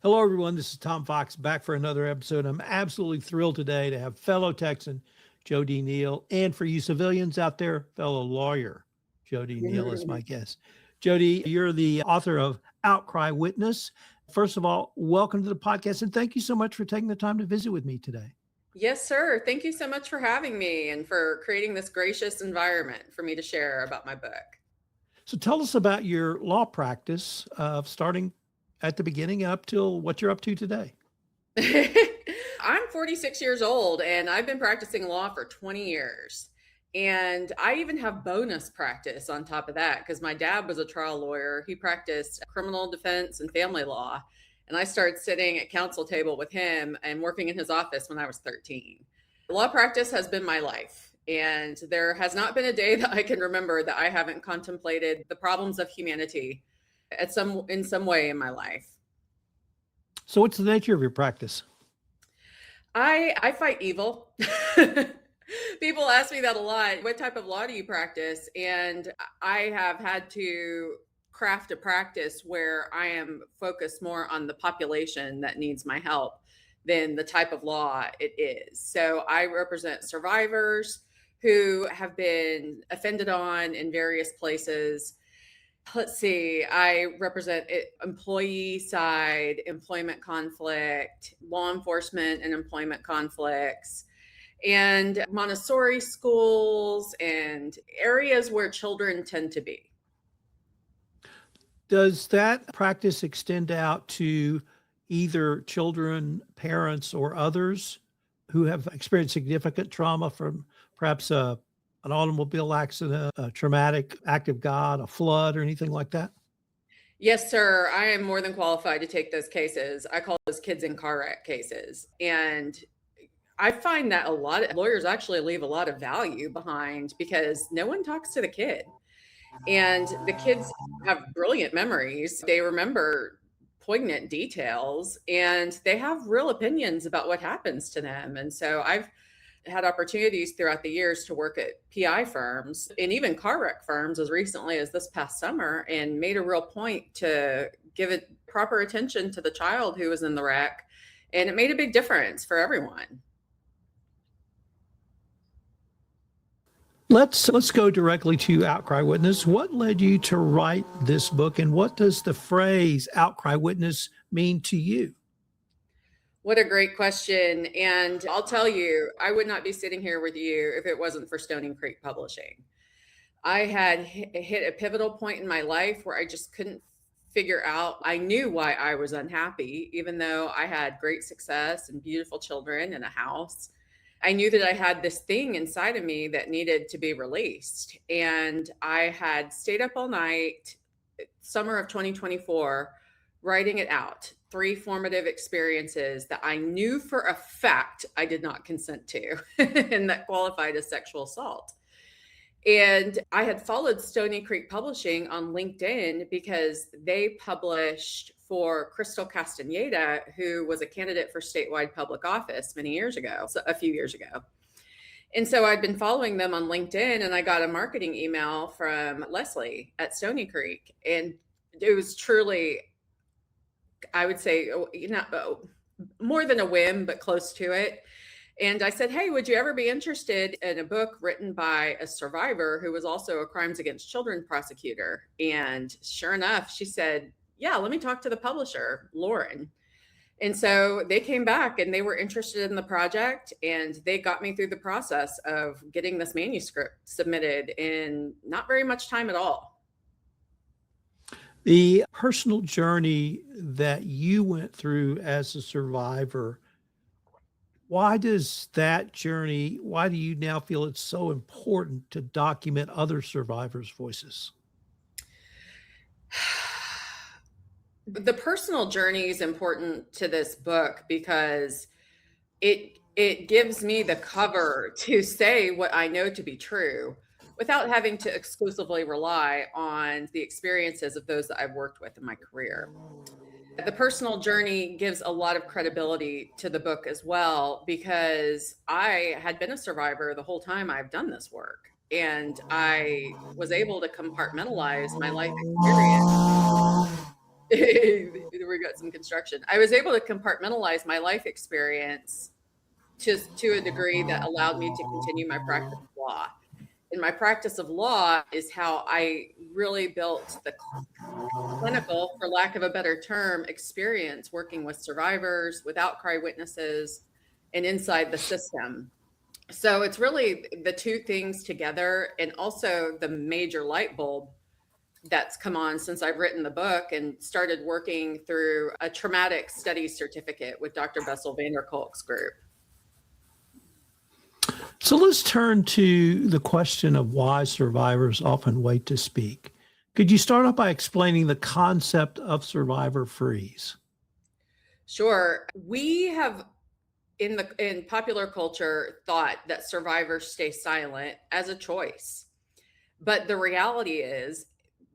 Hello, everyone. This is Tom Fox back for another episode. I'm absolutely thrilled today to have fellow Texan JoDee Neal, and for you civilians out there, fellow lawyer JoDee Neal is my guest. JoDee, you're the author of Outcry Witness. First of all, welcome to the podcast, and thank you so much for taking the time to visit with me today. Yes, sir. Thank you so much for having me and for creating this gracious environment for me to share about my book. So tell us about your law practice, starting at the beginning up till what you're up to today. I'm 46 years old and I've been practicing law for 20 years. And I even have bonus practice on top of that because my dad was a trial lawyer. He practiced criminal defense and family law. And I started sitting at counsel table with him and working in his office when I was 13. Law practice has been my life. And there has not been a day that I can remember that I haven't contemplated the problems of humanity in some way in my life. So what's the nature of your practice? I fight evil. People ask me that a lot. What type of law do you practice? And I have had to craft a practice where I am focused more on the population that needs my help than the type of law it is. So I represent survivors who have been offended on in various places. Let's see, I represent employee side, employment conflict, law enforcement and employment conflicts, and Montessori schools and areas where children tend to be. Does that practice extend out to either children, parents, or others who have experienced significant trauma from perhaps an automobile accident, a traumatic act of God, a flood, or anything like that? Yes, sir. I am more than qualified to take those cases. I call those kids in car wreck cases. And I find that a lot of lawyers actually leave a lot of value behind because no one talks to the kid. And the kids have brilliant memories. They remember poignant details and they have real opinions about what happens to them. And so I've had opportunities throughout the years to work at PI firms and even car wreck firms as recently as this past summer, and made a real point to give it proper attention to the child who was in the wreck. And it made a big difference for everyone. Let's go directly to Outcry Witness. What led you to write this book, and what does the phrase Outcry Witness mean to you? What a great question. And I'll tell you, I would not be sitting here with you if it wasn't for Stony Creek Publishing. I had hit a pivotal point in my life where I just couldn't figure out. I knew why I was unhappy, even though I had great success and beautiful children and a house. I knew that I had this thing inside of me that needed to be released. And I had stayed up all night, summer of 2024, writing it out. 3 formative experiences that I knew for a fact I did not consent to and that qualified as sexual assault. And I had followed Stony Creek Publishing on LinkedIn because they published for Crystal Castaneda, who was a candidate for statewide public office many years ago, a few years ago. And so I'd been following them on LinkedIn, and I got a marketing email from Leslie at Stony Creek. And it was truly, I would say, more than a whim, but close to it. And I said, hey, would you ever be interested in a book written by a survivor who was also a crimes against children prosecutor? And sure enough, she said, yeah, let me talk to the publisher, Lauren. And so they came back and they were interested in the project, and they got me through the process of getting this manuscript submitted in not very much time at all. The personal journey that you went through as a survivor, why do you now feel it's so important to document other survivors' voices? The personal journey is important to this book because it gives me the cover to say what I know to be true without having to exclusively rely on the experiences of those that I've worked with in my career. The personal journey gives a lot of credibility to the book as well, because I had been a survivor the whole time I've done this work. And I was able to compartmentalize my life experience we got some construction. I was able to compartmentalize my life experience to a degree that allowed me to continue my practice of law. And my practice of law is how I really built the clinical, for lack of a better term, experience working with survivors, with outcry witnesses, and inside the system. So it's really the two things together, and also the major light bulb that's come on since I've written the book and started working through a traumatic studies certificate with Dr. Bessel van der Kolk's group. So let's turn to the question of why survivors often wait to speak. Could you start off by explaining the concept of survivor freeze? Sure. We have in popular culture thought that survivors stay silent as a choice. But the reality is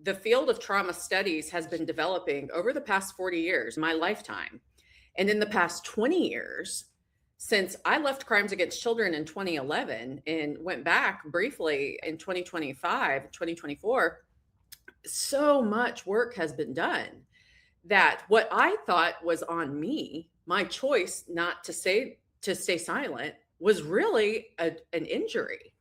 the field of trauma studies has been developing over the past 40 years, my lifetime. And in the past 20 years, since I left Crimes Against Children in 2011 and went back briefly in 2024, so much work has been done that what I thought was on me, my choice not to stay silent, was really an injury.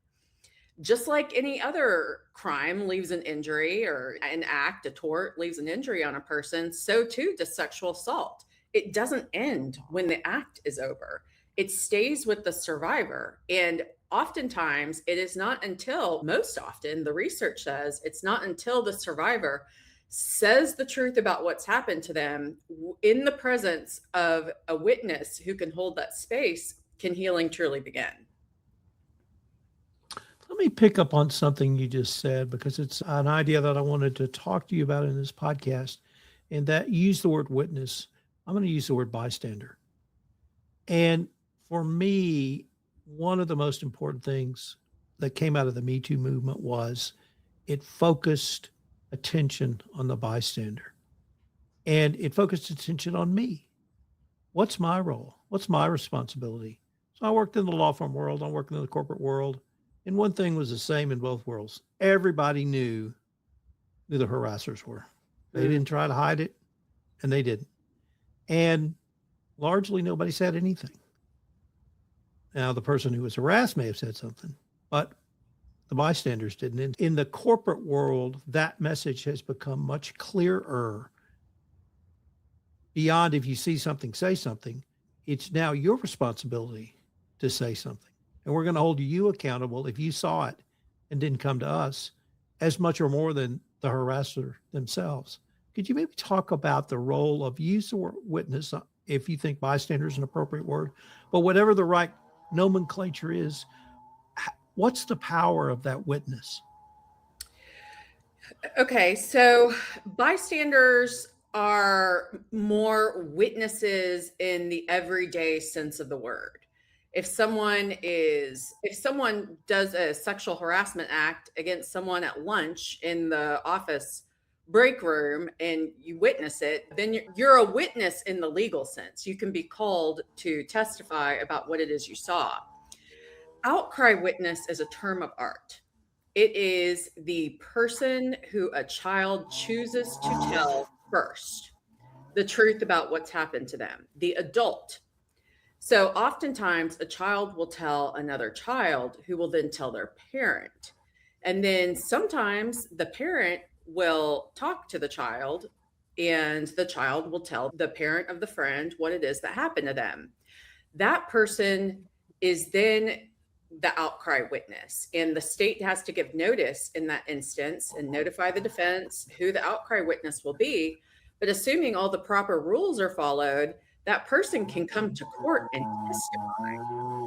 Just like any other crime leaves an injury, or an act, a tort leaves an injury on a person, so too does sexual assault. It doesn't end when the act is over. It stays with the survivor. And oftentimes it is not until, most often, the research says, it's not until the survivor says the truth about what's happened to them in the presence of a witness who can hold that space, can healing truly begin. Let me pick up on something you just said, because it's an idea that I wanted to talk to you about in this podcast. And that, you use the word witness. I'm going to use the word bystander. And for me, one of the most important things that came out of the Me Too movement was it focused attention on the bystander. And it focused attention on me. What's my role? What's my responsibility? So I worked in the law firm world. I worked in the corporate world. And one thing was the same in both worlds. Everybody knew who the harassers were. They didn't try to hide it, and they didn't. And largely nobody said anything. Now, the person who was harassed may have said something, but the bystanders didn't. And in the corporate world, that message has become much clearer. Beyond, if you see something, say something. It's now your responsibility to say something. And we're going to hold you accountable if you saw it and didn't come to us, as much or more than the harasser themselves. Could you maybe talk about the role of, use the word witness if you think bystander is an appropriate word, but whatever the right nomenclature is, what's the power of that witness? Okay, so bystanders are more witnesses in the everyday sense of the word. If someone does a sexual harassment act against someone at lunch in the office break room and you witness it, then you're a witness in the legal sense. You can be called to testify about what it is you saw. Outcry witness is a term of art. It is the person who a child chooses to tell first the truth about what's happened to them, the adult. So oftentimes a child will tell another child, who will then tell their parent. And then sometimes the parent will talk to the child, and the child will tell the parent of the friend what it is that happened to them. That person is then the outcry witness, and the state has to give notice in that instance and notify the defense who the outcry witness will be. But assuming all the proper rules are followed, that person can come to court and testify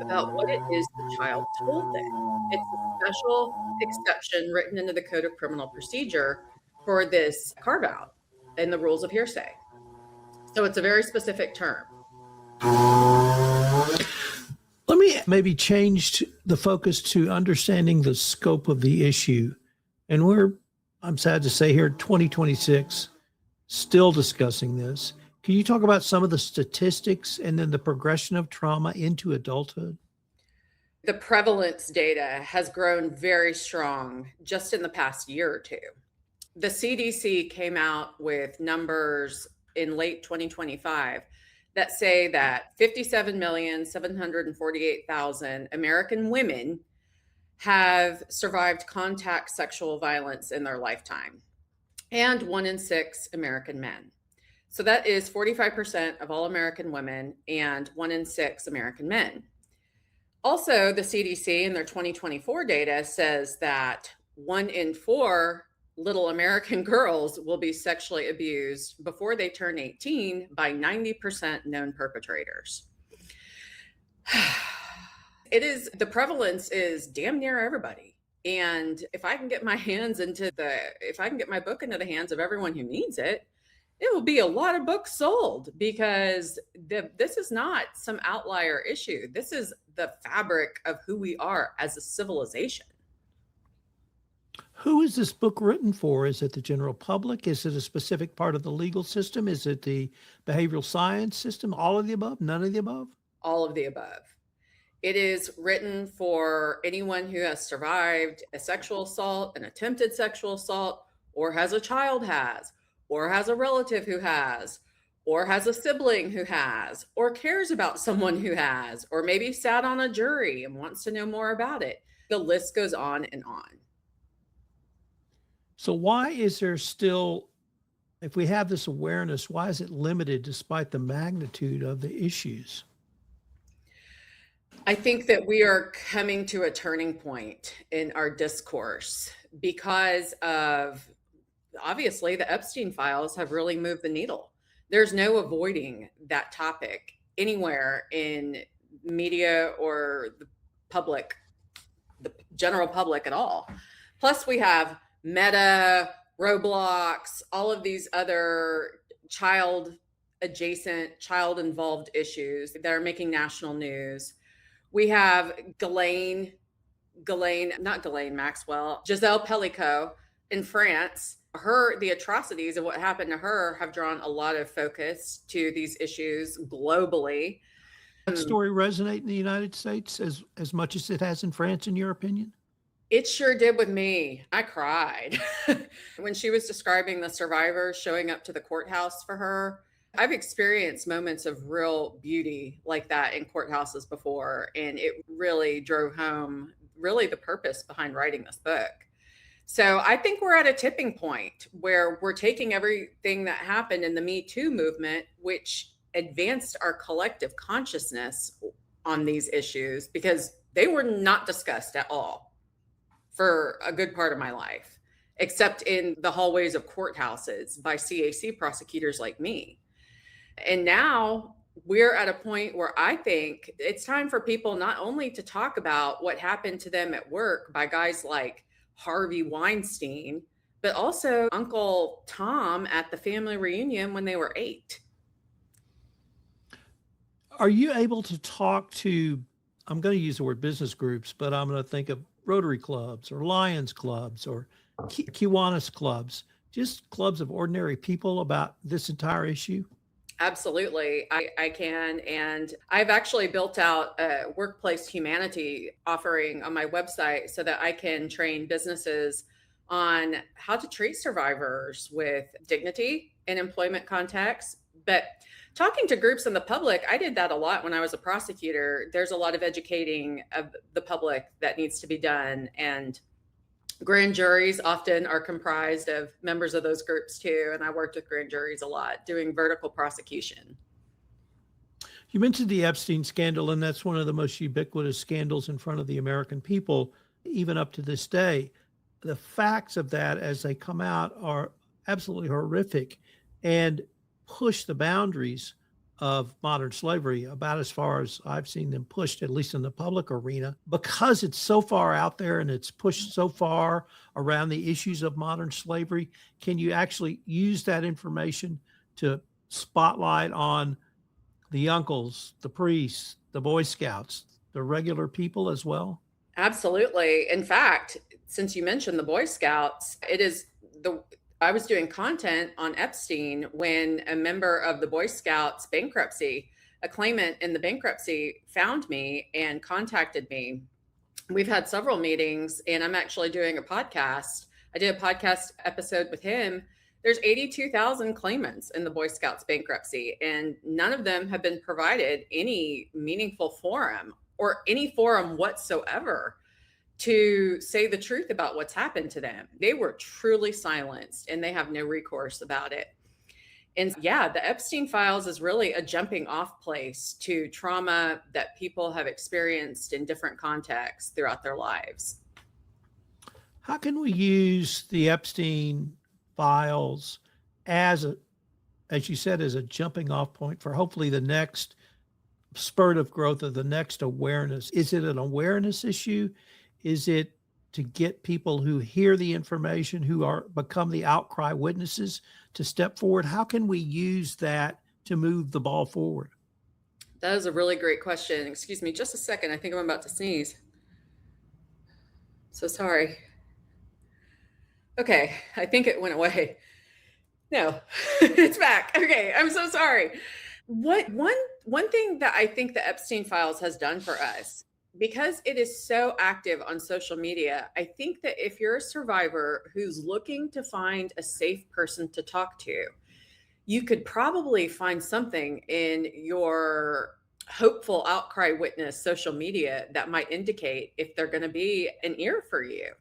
about what it is the child told them. It's a special exception written into the Code of Criminal Procedure for this carve out and the rules of hearsay. So it's a very specific term. Let me maybe change the focus to understanding the scope of the issue. And I'm sad to say here, 2026, still discussing this. Can you talk about some of the statistics and then the progression of trauma into adulthood? The prevalence data has grown very strong just in the past year or two. The CDC came out with numbers in late 2025 that say that 57,748,000 American women have survived contact sexual violence in their lifetime, and 1 in 6 American men. So that is 45% of all American women and 1 in 6 American men. Also, the CDC in their 2024 data says that 1 in 4 little American girls will be sexually abused before they turn 18 by 90% known perpetrators. The prevalence is damn near everybody. And if I can get my book into the hands of everyone who needs it, it will be a lot of books sold, because this is not some outlier issue. This is the fabric of who we are as a civilization. Who is this book written for? Is it the general public? Is it a specific part of the legal system? Is it the behavioral science system? All of the above? None of the above? All of the above. It is written for anyone who has survived a sexual assault, an attempted sexual assault, or has a child has, or has a relative who has, or has a sibling who has, or cares about someone who has, or maybe sat on a jury and wants to know more about it. The list goes on and on. So why is there still, if we have this awareness, why is it limited despite the magnitude of the issues? I think that we are coming to a turning point in our discourse because of, obviously, the Epstein files have really moved the needle. There's no avoiding that topic anywhere in media or the public, the general public at all. Plus, we have Meta, Roblox, all of these other child-adjacent, child-involved issues that are making national news. We have Giselle Pellicot in France. The atrocities of what happened to her have drawn a lot of focus to these issues globally. That story resonate in the United States as much as it has in France, in your opinion? It sure did with me. I cried when she was describing the survivors showing up to the courthouse for her. I've experienced moments of real beauty like that in courthouses before, and it really drove home really the purpose behind writing this book. So I think we're at a tipping point where we're taking everything that happened in the Me Too movement, which advanced our collective consciousness on these issues, because they were not discussed at all for a good part of my life, except in the hallways of courthouses by CAC prosecutors like me. And now we're at a point where I think it's time for people not only to talk about what happened to them at work by guys like Harvey Weinstein, but also Uncle Tom at the family reunion when they were 8. Are you able to talk to, I'm going to use the word business groups, but I'm going to think of Rotary clubs or Lions clubs or Kiwanis clubs, just clubs of ordinary people about this entire issue? Absolutely. I can. And I've actually built out a workplace humanity offering on my website so that I can train businesses on how to treat survivors with dignity in employment contexts. But talking to groups in the public, I did that a lot when I was a prosecutor. There's a lot of educating of the public that needs to be done. And grand juries often are comprised of members of those groups too. And I worked with grand juries a lot doing vertical prosecution. You mentioned the Epstein scandal, and that's one of the most ubiquitous scandals in front of the American people, even up to this day. The facts of that as they come out are absolutely horrific and push the boundaries of modern slavery about as far as I've seen them pushed, at least in the public arena, because it's so far out there and it's pushed so far around the issues of modern slavery. Can you actually use that information to spotlight on the uncles, the priests, the Boy Scouts, the regular people as well? Absolutely. In fact, since you mentioned the Boy Scouts, I was doing content on Epstein when a member of the Boy Scouts bankruptcy, a claimant in the bankruptcy, found me and contacted me. We've had several meetings, and I'm actually doing a podcast. I did a podcast episode with him There's 82,000 claimants in the Boy Scouts bankruptcy, and none of them have been provided any meaningful forum or any forum whatsoever to say the truth about what's happened to them. They were truly silenced, and they have no recourse about it. And yeah, the Epstein files is really a jumping off place to trauma that people have experienced in different contexts throughout their lives. How can we use the Epstein files as you said, as a jumping off point for hopefully the next spurt of growth or the next awareness? Is it an awareness issue? Is it to get people who hear the information, who become the outcry witnesses, to step forward? How can we use that to move the ball forward? That is a really great question. Excuse me just a second. I think I'm about to sneeze. So sorry. Okay, I think it went away. No, it's back. Okay, I'm so sorry. One thing that I think the Epstein files has done for us, because it is so active on social media, I think that if you're a survivor who's looking to find a safe person to talk to, you could probably find something in your hopeful Outcry Witness social media that might indicate if they're going to be an ear for you.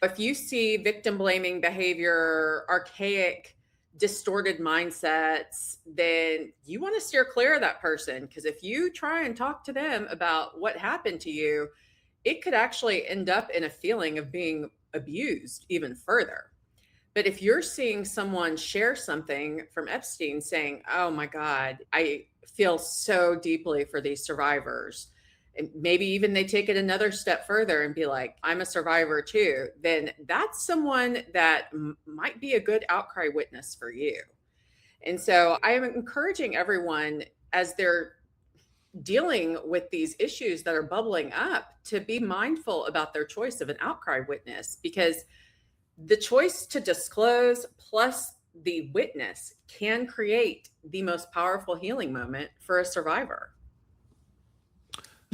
If you see victim blaming behavior, archaic, distorted mindsets, then you want to steer clear of that person. Because if you try and talk to them about what happened to you, it could actually end up in a feeling of being abused even further. But if you're seeing someone share something from Epstein saying, oh my God, I feel so deeply for these survivors, and maybe even they take it another step further and be like, I'm a survivor too, then that's someone that might be a good outcry witness for you. And so I am encouraging everyone, as they're dealing with these issues that are bubbling up, to be mindful about their choice of an outcry witness, because the choice to disclose plus the witness can create the most powerful healing moment for a survivor.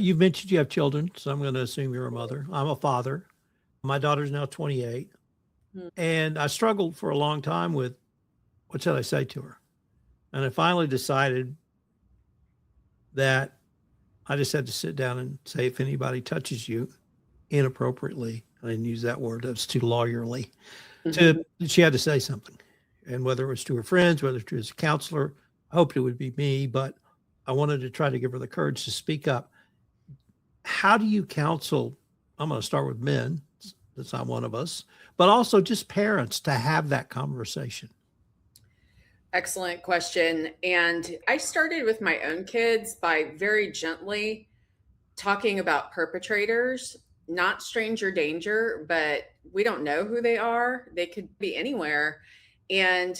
You've mentioned you have children, so I'm going to assume you're a mother. I'm a father. My daughter's now 28. And I struggled for a long time with, what should I say to her? And I finally decided that I just had to sit down and say, if anybody touches you inappropriately, I didn't use that word, that's too lawyerly, she had to say something. And whether it was to her friends, whether it was a counselor, I hoped it would be me, but I wanted to try to give her the courage to speak up. How do you counsel? I'm going to start with men. That's not one of us, but also just parents to have that conversation. Excellent question. And I started with my own kids by very gently talking about perpetrators, not stranger danger, but we don't know who they are. They could be anywhere, and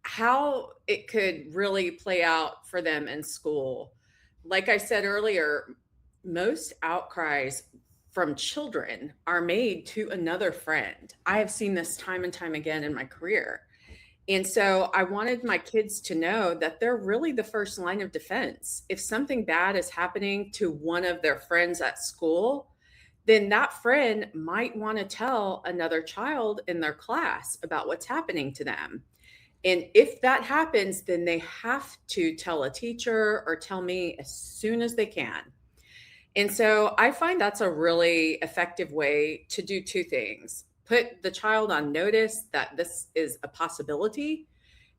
how it could really play out for them in school. Like I said earlier, most outcries from children are made to another friend. I have seen this time and time again in my career. And so I wanted my kids to know that they're really the first line of defense. If something bad is happening to one of their friends at school, then that friend might want to tell another child in their class about what's happening to them. And if that happens, then they have to tell a teacher or tell me as soon as they can. And so I find that's a really effective way to do two things: put the child on notice that this is a possibility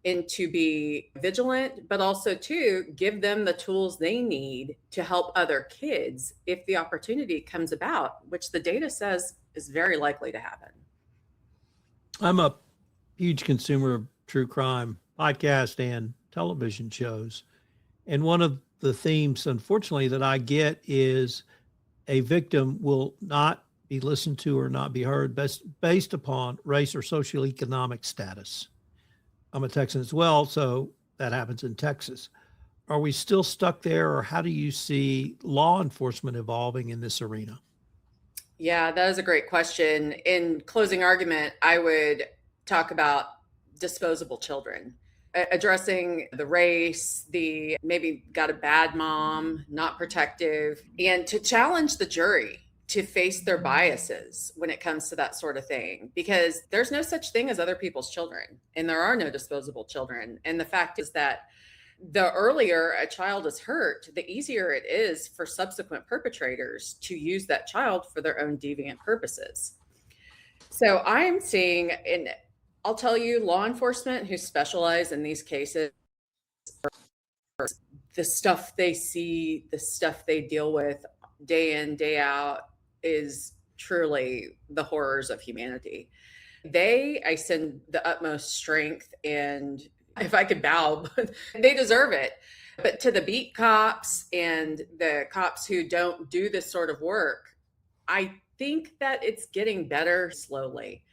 and to be vigilant, but also to give them the tools they need to help other kids if the opportunity comes about, which the data says is very likely to happen. I'm a huge consumer of true crime podcast and television shows. And one of the themes, unfortunately, that I get is a victim will not be listened to or not be heard based upon race or socioeconomic status. I'm a Texan as well, so that happens in Texas. Are we still stuck there, or how do you see law enforcement evolving in this arena? Yeah, that is a great question. In closing argument, I would talk about disposable children, addressing the race, the maybe got a bad mom, not protective, and to challenge the jury to face their biases when it comes to that sort of thing, because there's no such thing as other people's children, and there are no disposable children. And the fact is that the earlier a child is hurt, the easier it is for subsequent perpetrators to use that child for their own deviant purposes. So I'm seeing, and I'll tell you, law enforcement who specialize in these cases, the stuff they see, the stuff they deal with day in, day out is truly the horrors of humanity. I send the utmost strength, and if I could bow, they deserve it. But to the beat cops and the cops who don't do this sort of work, I think that it's getting better slowly.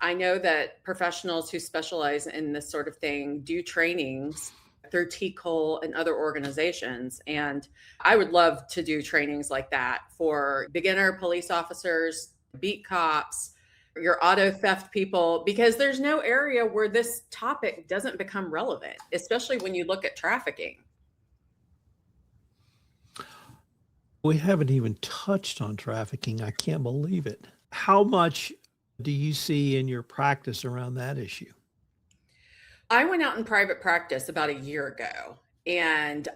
I know that professionals who specialize in this sort of thing do trainings through TCOL and other organizations. And I would love to do trainings like that for beginner police officers, beat cops, your auto theft people, because there's no area where this topic doesn't become relevant, especially when you look at trafficking. We haven't even touched on trafficking. I can't believe it. How much do you see in your practice around that issue? I went out in private practice about a year ago, and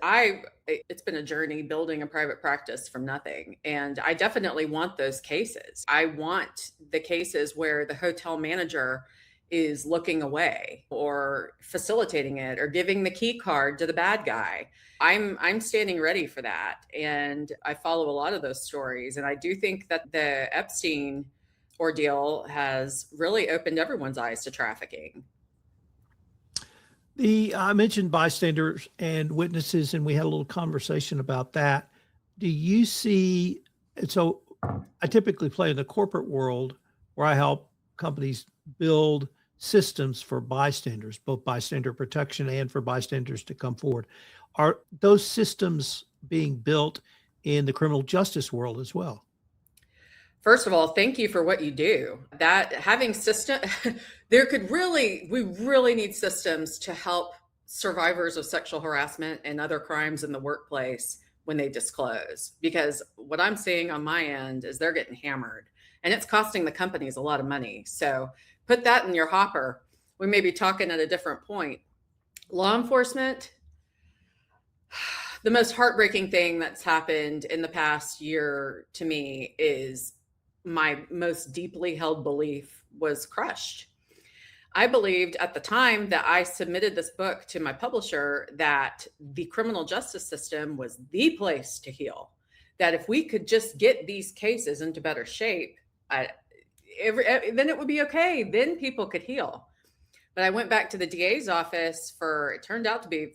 it's been a journey building a private practice from nothing. And I definitely want those cases. I want the cases where the hotel manager is looking away or facilitating it or giving the key card to the bad guy. I'm standing ready for that. And I follow a lot of those stories. And I do think that the Epstein ordeal has really opened everyone's eyes to trafficking. I mentioned bystanders and witnesses, and we had a little conversation about that. Do you see, so I typically play in the corporate world where I help companies build systems for bystanders, both bystander protection and for bystanders to come forward. Are those systems being built in the criminal justice world as well? First of all, thank you for what you do. That having system, we really need systems to help survivors of sexual harassment and other crimes in the workplace when they disclose. Because what I'm seeing on my end is they're getting hammered, and it's costing the companies a lot of money. So put that in your hopper. We may be talking at a different point. Law enforcement, the most heartbreaking thing that's happened in the past year to me is my most deeply held belief was crushed. I believed at the time that I submitted this book to my publisher that the criminal justice system was the place to heal, that if we could just get these cases into better shape, then it would be okay. Then people could heal. But I went back to the DA's office it turned out to be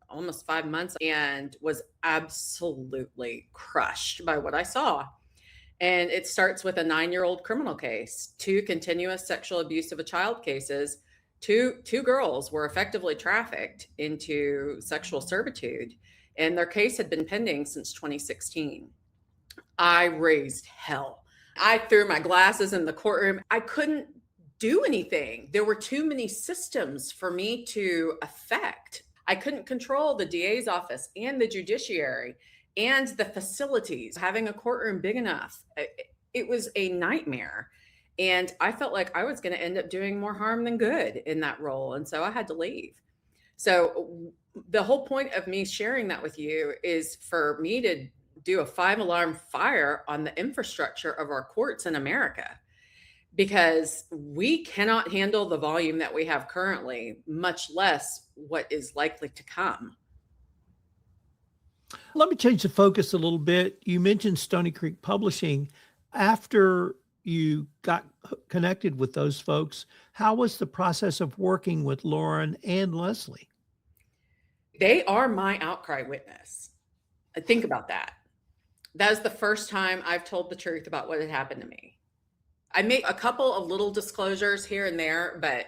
almost 5 months, and was absolutely crushed by what I saw. And it starts with a 9-year-old criminal case, 2 continuous sexual abuse of a child cases. Two girls were effectively trafficked into sexual servitude, and their case had been pending since 2016. I raised hell. I threw my glasses in the courtroom. I couldn't do anything. There were too many systems for me to affect. I couldn't control the DA's office and the judiciary and the facilities, having a courtroom big enough. It was a nightmare. And I felt like I was going to end up doing more harm than good in that role. And so I had to leave. So the whole point of me sharing that with you is for me to do a 5-alarm fire on the infrastructure of our courts in America, because we cannot handle the volume that we have currently, much less what is likely to come. Let me change the focus a little bit. You mentioned Stony Creek Publishing. After you got connected with those folks, how was the process of working with Lauren and Leslie? They are my outcry witness. Think about that. That is the first time I've told the truth about what had happened to me. I made a couple of little disclosures here and there, but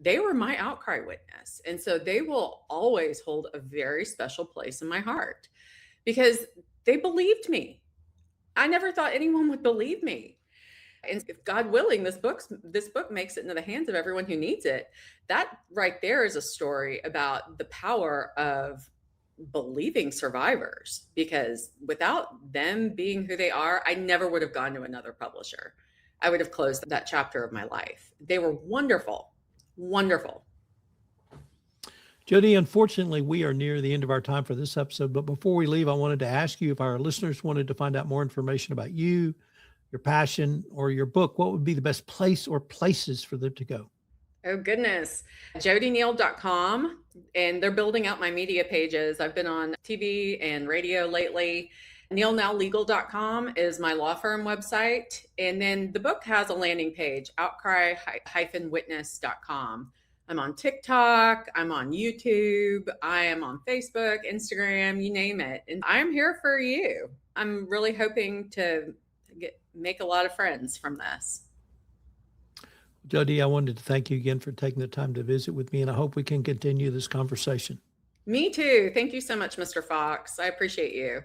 they were my outcry witness. And so they will always hold a very special place in my heart because they believed me. I never thought anyone would believe me. And if God willing, this book makes it into the hands of everyone who needs it. That right there is a story about the power of believing survivors, because without them being who they are, I never would have gone to another publisher. I would have closed that chapter of my life. They were wonderful, wonderful. JoDee, unfortunately, we are near the end of our time for this episode. But before we leave, I wanted to ask you, if our listeners wanted to find out more information about you, your passion, or your book, what would be the best place or places for them to go? Oh, goodness. JoDeeNeal.com. And they're building out my media pages. I've been on TV and radio lately. NealNowLegal.com is my law firm website. And then the book has a landing page, Outcry-Witness.com. I'm on TikTok. I'm on YouTube. I am on Facebook, Instagram, you name it. And I'm here for you. I'm really hoping to make a lot of friends from this. JoDee, I wanted to thank you again for taking the time to visit with me, and I hope we can continue this conversation. Me too. Thank you so much, Mr. Fox. I appreciate you.